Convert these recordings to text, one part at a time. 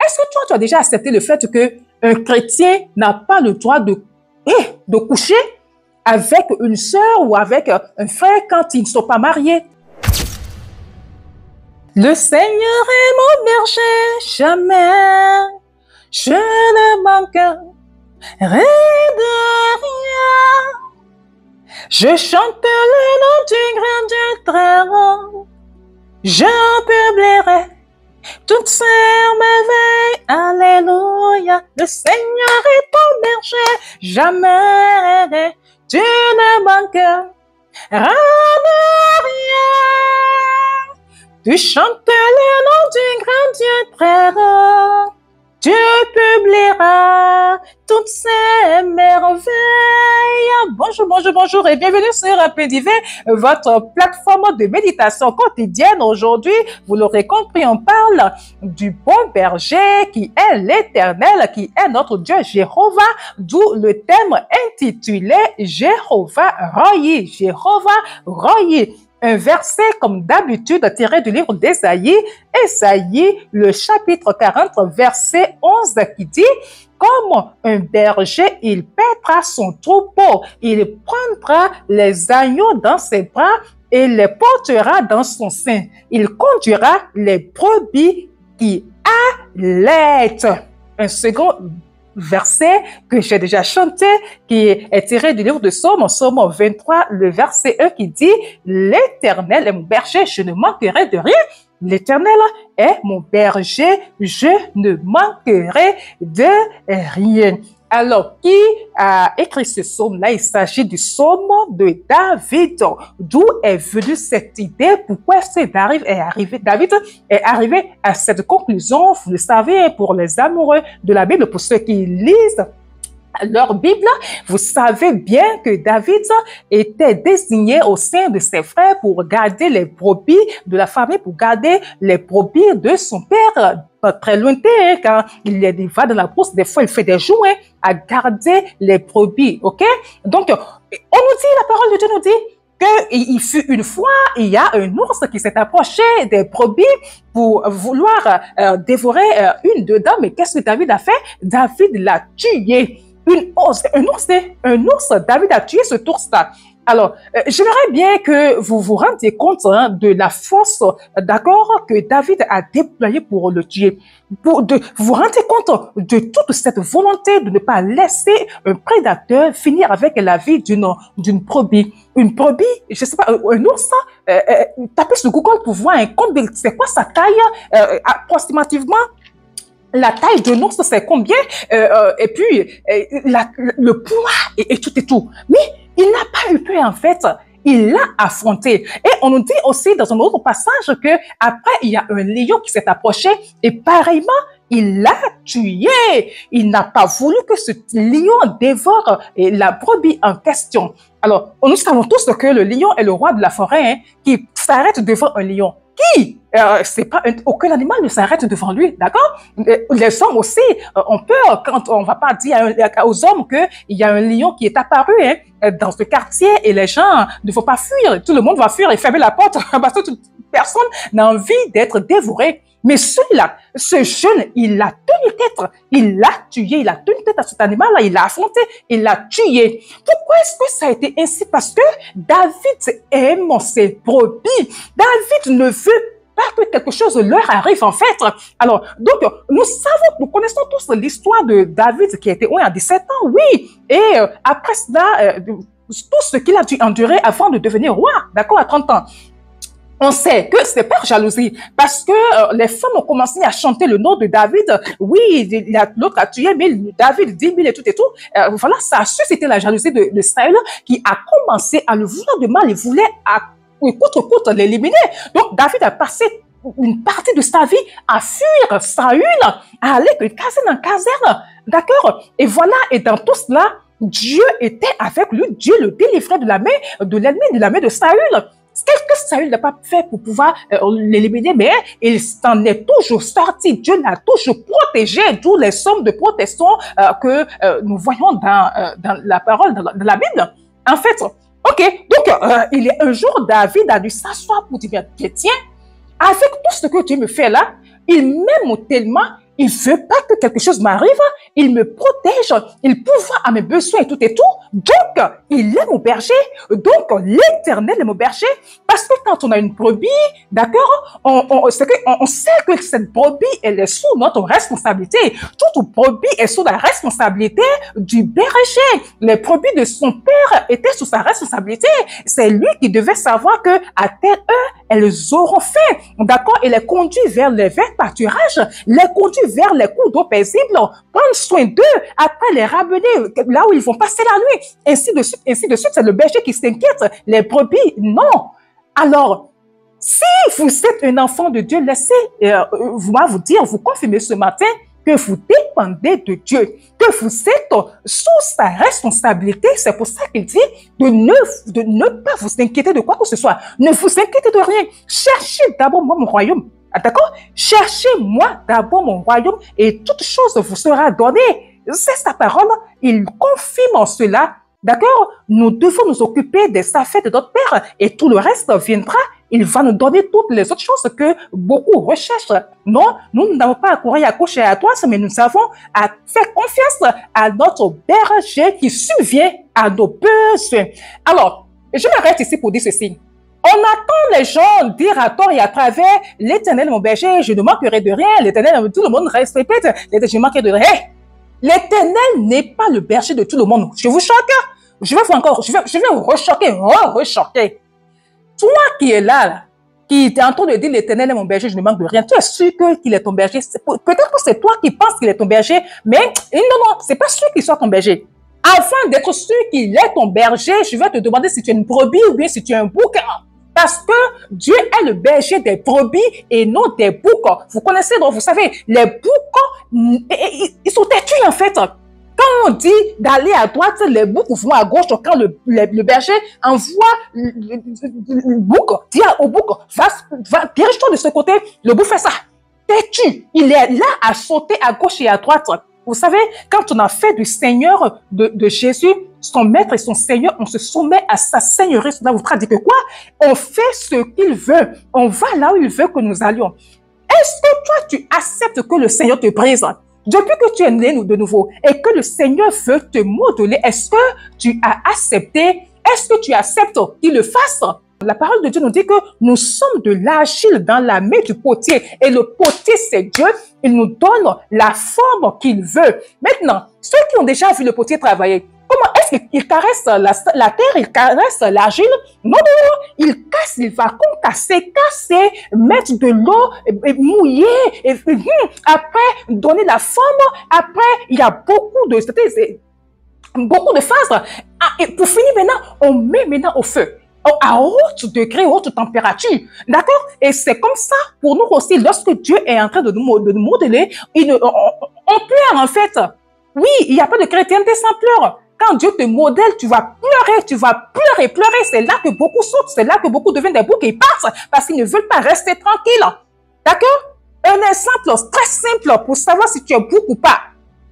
Est-ce que toi, tu as déjà accepté le fait qu'un chrétien n'a pas le droit de coucher avec une sœur ou avec un frère quand ils ne sont pas mariés? Le Seigneur est mon berger, jamais je ne manquerai de rien. Je chante le nom du grand Dieu très haut, je publierai toutes ces merveilles, alléluia. Le Seigneur est ton berger, jamais tu ne manqueras de rien. Tu chantes le nom du grand Dieu très haut, tu publieras toutes ces merveilles. Bonjour, bonjour, bonjour et bienvenue sur Pédivé, votre plateforme de méditation quotidienne. Aujourd'hui, vous l'aurez compris, on parle du bon berger qui est l'Éternel, qui est notre Dieu Jéhovah, d'où le thème intitulé Jéhovah Rohi. Jéhovah Rohi. Un verset, comme d'habitude, tiré du livre d'Ésaïe, Ésaïe, le chapitre 40, verset 11, qui dit « Comme un berger, il paîtra son troupeau, il prendra les agneaux dans ses bras et les portera dans son sein. Il conduira les brebis qui allaitent. » Un second verset que j'ai déjà chanté, qui est tiré du livre de Psaume, Psaume 23, le verset 1 qui dit « L'Éternel est mon berger, je ne manquerai de rien. L'Éternel est mon berger, je ne manquerai de rien. » Alors, qui a écrit ce psaume-là? Il s'agit du psaume de David. D'où est venue cette idée? Pourquoi David est arrivé à cette conclusion? Vous le savez, pour les amoureux de la Bible, pour ceux qui lisent leur Bible, vous savez bien que David était désigné au sein de ses frères pour garder les brebis de la famille, pour garder les brebis de son père. Pas très lointain, quand il va dans la brousse, des fois il fait des joints à garder les brebis, ok? Donc, on nous dit, la parole de Dieu nous dit qu'il fut une fois, il y a un ours qui s'est approché des brebis pour vouloir dévorer une dedans, mais qu'est-ce que David a fait? David l'a tué. Un ours, David a tué ce ours-là. Alors, j'aimerais bien que vous vous rendiez compte de la force, d'accord, que David a déployée pour le tuer. Vous vous rendez compte de toute cette volonté de ne pas laisser un prédateur finir avec la vie d'une brebis. Une brebis, je sais pas, un ours, tapez sur Google pour voir c'est quoi sa taille approximativement. La taille de l'ours, c'est combien? Et puis, le poids et tout et tout. Mais il n'a pas eu peur, en fait. Il l'a affronté. Et on nous dit aussi dans un autre passage que après il y a un lion qui s'est approché et pareillement, il l'a tué. Il n'a pas voulu que ce lion dévore la brebis en question. Alors, nous savons tous que le lion est le roi de la forêt, hein, qui s'arrête devant un lion. Qui? C'est pas aucun animal ne s'arrête devant lui, d'accord? Les hommes aussi ont peur quand on va pas dire aux hommes qu'il y a un lion qui est apparu hein, dans ce quartier et les gens ne vont pas fuir. Tout le monde va fuir et fermer la porte parce que toute personne n'a envie d'être dévorée. Mais celui-là, ce jeune, il a tenu tête, il l'a tué, il a tenu tête à cet animal-là, il l'a affronté, il l'a tué. Pourquoi est-ce que ça a été ainsi? Parce que David aime ses brebis. David ne veut pas que quelque chose leur arrive en fait. Alors, donc, nous connaissons tous l'histoire de David qui a été à 17 ans, oui. Et après cela, tout ce qu'il a dû endurer avant de devenir roi, d'accord, à 30 ans. On sait que c'est par jalousie, parce que les femmes ont commencé à chanter le nom de David. Oui, l'autre a tué 1000, David 10 000 et tout et tout. Voilà, ça a suscité la jalousie de Saül qui a commencé à le vouloir de mal. Il voulait coûte l'éliminer. Donc, David a passé une partie de sa vie à fuir Saül, à aller de caserne en caserne. D'accord? Et voilà, et dans tout cela, Dieu était avec lui. Dieu le délivrait de la main de l'ennemi, de la main de Saül. Qu'est-ce que Saül n'a pas fait pour pouvoir l'éliminer? Mais il s'en est toujours sorti. Dieu l'a toujours protégé, d'où les sommes de protection que nous voyons dans la parole, dans la Bible. En fait, ok, donc il y a un jour, David a dû s'asseoir pour dire, tiens, avec tout ce que Dieu me fait là, il m'aime tellement Il veut pas que quelque chose m'arrive. Il me protège. Il pourvoit à mes besoins et tout et tout. Donc, il est mon berger. Donc, l'Éternel est mon berger. Parce que quand on a une brebis, d'accord, on sait que cette brebis, elle est sous notre responsabilité. Toute brebis est sous la responsabilité du berger. Les brebis de son père étaient sous sa responsabilité. C'est lui qui devait savoir que à telle heure, elles auront faim. D'accord? Et les conduit vers les verts pâturages, les conduit vers les cours d'eau paisibles, prendre soin d'eux, après les ramener là où ils vont passer la nuit. Ainsi de suite, ainsi de suite. C'est le berger qui s'inquiète. Les brebis, non. Alors, si vous êtes un enfant de Dieu, laissez moi vous dire, vous confirmer ce matin que vous dépendez de Dieu, que vous êtes sous sa responsabilité. C'est pour ça qu'il dit de ne pas vous inquiéter de quoi que ce soit. Ne vous inquiétez de rien. Cherchez d'abord moi mon royaume. D'accord? Cherchez-moi d'abord mon royaume et toute chose vous sera donnée. C'est sa parole. Il confirme en cela. D'accord? Nous devons nous occuper des affaires de notre Père et tout le reste viendra. Il va nous donner toutes les autres choses que beaucoup recherchent. Non, nous n'avons pas à courir à gauche et à droite, mais nous avons à faire confiance à notre berger qui subvient à nos besoins. Alors, je m'arrête ici pour dire ceci. On attend les gens dire à tort et à travers l'Éternel mon berger, je ne manquerai de rien. L'Éternel, tout le monde répète, je ne manquerai de rien. L'Éternel n'est pas le berger de tout le monde. Je vous choque. Je vais vous rechoquer, rechoquer. Toi qui es là, qui est en train de dire l'Éternel est mon berger, je ne manque de rien. Tu es sûr qu'il est ton berger. Peut-être que c'est toi qui penses qu'il est ton berger, mais non, c'est pas sûr qu'il soit ton berger. Afin d'être sûr qu'il est ton berger, je vais te demander si tu es une brebis ou bien si tu es un bouc. Parce que Dieu est le berger des brebis et non des boucs. Vous connaissez, donc vous savez, les boucs, ils sont têtus en fait. Quand on dit d'aller à droite, les boucs vont à gauche. Quand le berger envoie le bouc, dit au bouc, va dirige-toi de ce côté. Le bouc fait ça. Têtu. Il est là à sauter à gauche et à droite. Vous savez, quand on a fait du Seigneur de Jésus, son maître et son Seigneur, on se soumet à sa seigneurie. Cela voudra dire que quoi? On fait ce qu'il veut. On va là où il veut que nous allions. Est-ce que toi, tu acceptes que le Seigneur te brise? Depuis que tu es né de nouveau et que le Seigneur veut te modeler, est-ce que tu as accepté? Est-ce que tu acceptes qu'il le fasse? La parole de Dieu nous dit que nous sommes de l'argile dans la main du potier et le potier, c'est Dieu. Il nous donne la forme qu'il veut. Maintenant, ceux qui ont déjà vu le potier travailler, comment est-ce qu'il caresse la terre, il caresse l'argile? Non, il casse, il va concasser, casser, mettre de l'eau, mouiller, après donner la forme. Après, il y a beaucoup de phases. Et pour finir maintenant, on met maintenant au feu. À haute degré, haute température. D'accord? Et c'est comme ça pour nous aussi, lorsque Dieu est en train de nous modeler, on pleure en fait. Oui, il n'y a pas de chrétienté sans pleurs. Quand Dieu te modèle, tu vas pleurer. C'est là que beaucoup sautent, c'est là que beaucoup deviennent des boucs et passent parce qu'ils ne veulent pas rester tranquilles. D'accord? Un exemple très simple pour savoir si tu es bouc ou pas.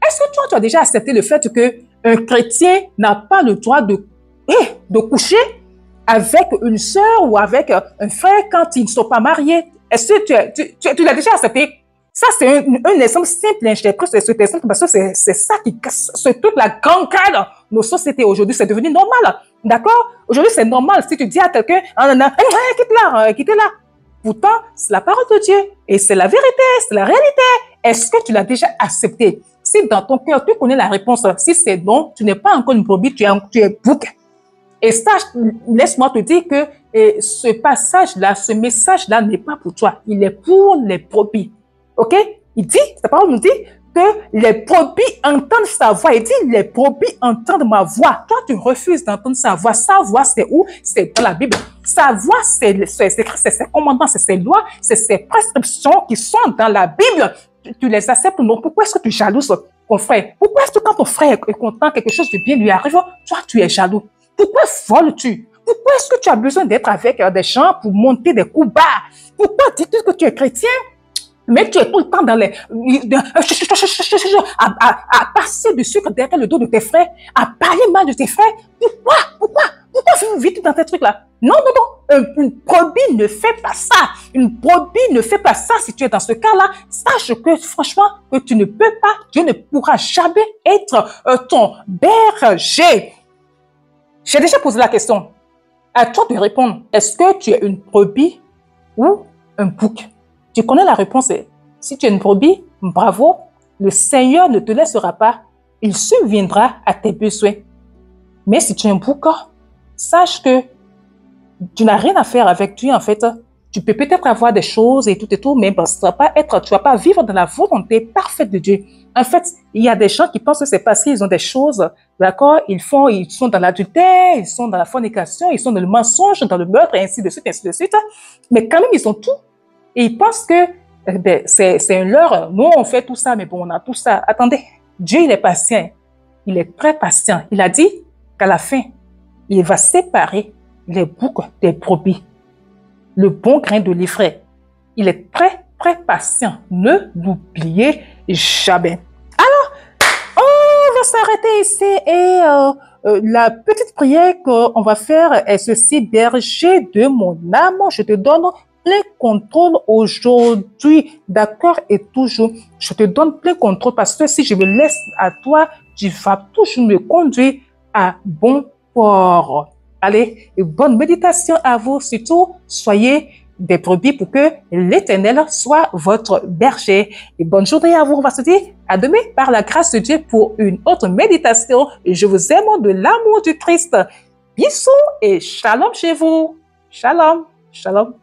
Est-ce que toi, tu as déjà accepté le fait qu'un chrétien n'a pas le droit de coucher avec une sœur ou avec un frère quand ils ne sont pas mariés? Est-ce que tu l'as déjà accepté? Ça, c'est un exemple simple. J'ai pris cet exemple parce que c'est ça qui casse toute la grande cadre de nos sociétés aujourd'hui. C'est devenu normal. D'accord? Aujourd'hui, c'est normal. Si tu dis à quelqu'un, quitte-la. Pourtant, c'est la parole de Dieu. Et c'est la vérité, c'est la réalité. Est-ce que tu l'as déjà accepté? Si dans ton cœur, tu connais la réponse, si c'est non, tu n'es pas encore une brebis, tu es bouc. Et ça, laisse-moi te dire que ce passage-là, ce message-là n'est pas pour toi. Il est pour les brebis. OK? Il dit, sa parole nous dit que les brebis entendent sa voix. Il dit, les brebis entendent ma voix. Toi, tu refuses d'entendre sa voix. Sa voix, c'est où? C'est dans la Bible. Sa voix, c'est ses commandements, c'est ses lois, c'est ses prescriptions qui sont dans la Bible. Tu les acceptes ou non? Pourquoi est-ce que tu jalouses ton frère? Pourquoi est-ce que quand ton frère est content, quelque chose de bien lui arrive, toi, tu es jaloux? Pourquoi voles-tu? Pourquoi est-ce que tu as besoin d'être avec des gens pour monter des coups bas? Pourquoi dis-tu que tu es chrétien? Mais tu es tout le temps dans les... à passer du sucre derrière le dos de tes frères, à parler mal de tes frères. Pourquoi vite dans tes trucs-là? Non. Une brebis ne fait pas ça. Une brebis ne fait pas ça. Si tu es dans ce cas-là, sache que franchement, que tu ne peux pas, Dieu ne pourra jamais être ton berger. J'ai déjà posé la question. À toi de répondre. Est-ce que tu es une brebis ou un bouc? Tu connais la réponse. Si tu es une brebis, bravo. Le Seigneur ne te laissera pas. Il subviendra à tes besoins. Mais si tu es un bouc, sache que tu n'as rien à faire avec Dieu, en fait. Tu peux peut-être avoir des choses et tout, mais tu ne vas pas vivre dans la volonté parfaite de Dieu. En fait, il y a des gens qui pensent que c'est parce qu'ils ont des choses, d'accord? Ils sont dans l'adultère, ils sont dans la fornication, ils sont dans le mensonge, dans le meurtre, et ainsi de suite, ainsi de suite. Mais quand même, ils ont tout. Et ils pensent que c'est un leurre. Nous, on fait tout ça, mais bon, on a tout ça. Attendez, Dieu, il est patient. Il est très patient. Il a dit qu'à la fin, il va séparer les boucs des brebis. Le bon grain de l'ivraie. Il est très, très patient. Ne l'oubliez jamais. Alors, on va s'arrêter ici et la petite prière qu'on va faire est ceci. Berger de mon âme, je te donne plein contrôle aujourd'hui, d'accord, et toujours. Je te donne plein contrôle parce que si je me laisse à toi, tu vas toujours me conduire à bon port. Allez, bonne méditation à vous. Surtout, soyez des brebis pour que l'Éternel soit votre berger. Et bonne journée à vous. On va se dire à demain par la grâce de Dieu pour une autre méditation. Je vous aime de l'amour du Christ. Bisous et shalom chez vous. Shalom, shalom.